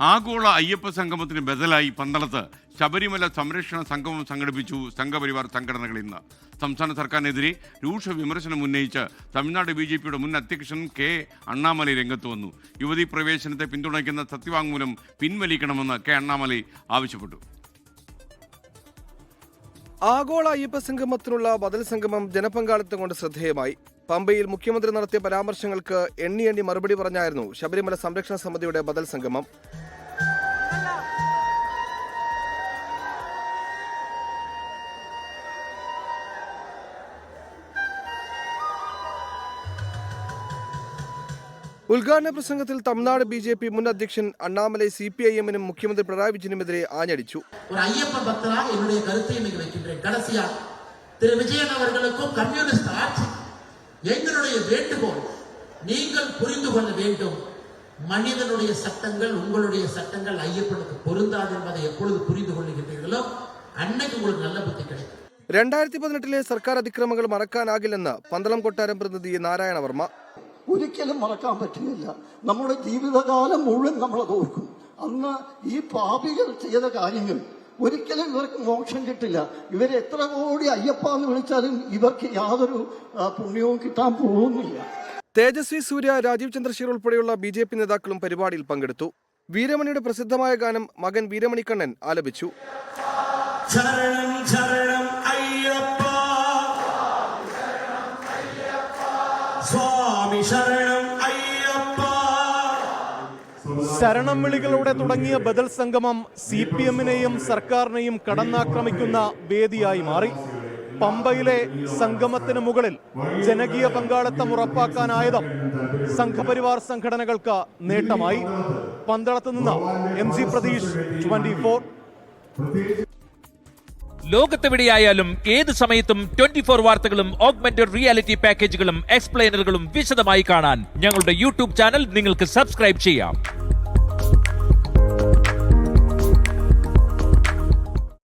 ആഗോള അയ്യപ്പ സംഗമത്തിന് ബദലായി പന്തളത്ത് ശബരിമല സംരക്ഷണ സംഗമം സംഘടിപ്പിച്ചു സംഘപരിവാർ സംഘടനകൾ. ഇന്ന് സംസ്ഥാന സർക്കാരിനെതിരെ രൂക്ഷ വിമർശനം ഉന്നയിച്ച് തമിഴ്നാട് BJPയുടെ മുൻ അധ്യക്ഷൻ കെ അണ്ണാമലൈ രംഗത്ത് വന്നു. യുവതീ പ്രവേശനത്തെ പിന്തുണയ്ക്കുന്ന സത്യവാങ്മൂലം പിൻവലിക്കണമെന്ന് കെ അണ്ണാമലൈ ആവശ്യപ്പെട്ടു. ആഗോള അയ്യപ്പ സംഗമത്തിനുള്ള ബദൽ സംഗമം ജനപങ്കാളിത്തം കൊണ്ട് ശ്രദ്ധേയമായി. പമ്പയിൽ മുഖ്യമന്ത്രി നടത്തിയ പരാമർശങ്ങൾക്ക് എണ്ണി മറുപടി പറഞ്ഞായിരുന്നു ശബരിമല സംരക്ഷണ സമിതിയുടെ ബദൽ സംഗമം. ഉദ്ഘാടന പ്രസംഗത്തിൽ തമിഴ്നാട് BJP മുൻ അധ്യക്ഷൻ അണ്ണാമലൈ CPIM-നും മുഖ്യമന്ത്രി പിണറായി വിജയനുമെതിരെ ആഞ്ഞടിച്ചു. ஐயப்ப பக்தரா என்னுடைய கருத்தை இன்னைக்கு வைக்கின்றேன். கடைசியா திரு விஜயன் அவர்களுக்கும் கம்யூனிஸ்ட் ஆட்சி எங்களுடைய வேண்டுகோள், நீங்கள் புரிந்து கொள்ள வேண்டும், மனிதனுடைய சட்டங்கள் உங்களுடைய சட்டங்கள் ஐயப்பனுக்கு பொருந்தாது என்பதை எப்பொழுது புரிந்து கொள்ளுகின்றீர்களோ அன்னைக்கு உங்களுக்கு நல்ல புத்தி கிடைக்கும். 2018 സർക്കാർ അതിക്രമങ്ങൾ മറക്കാനാകില്ലെന്ന് പന്തളം കൊട്ടാരം പ്രതിനിധി നാരായണവർമ്മ. ഒരിക്കലും മറക്കാൻ പറ്റുന്നില്ല. നമ്മുടെ ജീവിതകാലം മുഴുവൻ നമ്മളത് ഓർക്കും. അന്ന് ഈ പാപികൾ ചെയ്ത കാര്യങ്ങൾ ഒരിക്കലും ഇവർക്ക് മോക്ഷം കിട്ടില്ല. ഇവരെ എത്ര കോടി അയ്യപ്പ എന്ന് വിളിച്ചാലും ഇവർക്ക് യാതൊരു പുണ്യവും കിട്ടാൻ പോകുന്നില്ല. തേജസ്വി സൂര്യ, രാജീവ് ചന്ദ്രശേഖർ ഉൾപ്പെടെയുള്ള BJP നേതാക്കളും പരിപാടിയിൽ പങ്കെടുത്തു. വീരമണിയുടെ പ്രസിദ്ധമായ ഗാനം മകൻ വീരമണിക്കണ്ണൻ ആലപിച്ചു. ശരണം വിളികളോടെ തുടങ്ങിയ ബദൽ സംഗമം CPM-നെയും സർക്കാരിനെയും കടന്നാക്രമിക്കുന്ന വേദിയായി മാറി. പമ്പയിലെ സംഗമത്തിന് മുകളിൽ ജനകീയ പങ്കാളിത്തം ഉറപ്പാക്കാനായതും സംഘപരിവാർ സംഘടനകൾക്ക് നേട്ടമായി. പന്തളത്ത് നിന്ന് MG പ്രതീഷ്, 24. ലോകത്തെവിടെയായാലും ഏത് സമയത്തും 24 വാർത്തകളും ഓഗ്മെന്റഡ് റിയാലിറ്റി പാക്കേജുകളും എക്സ്പ്ലെയിനറുകളും വിശദമായി കാണാൻ ഞങ്ങളുടെ YouTube ചാനൽ നിങ്ങൾക്ക് സബ്സ്ക്രൈബ് ചെയ്യാം.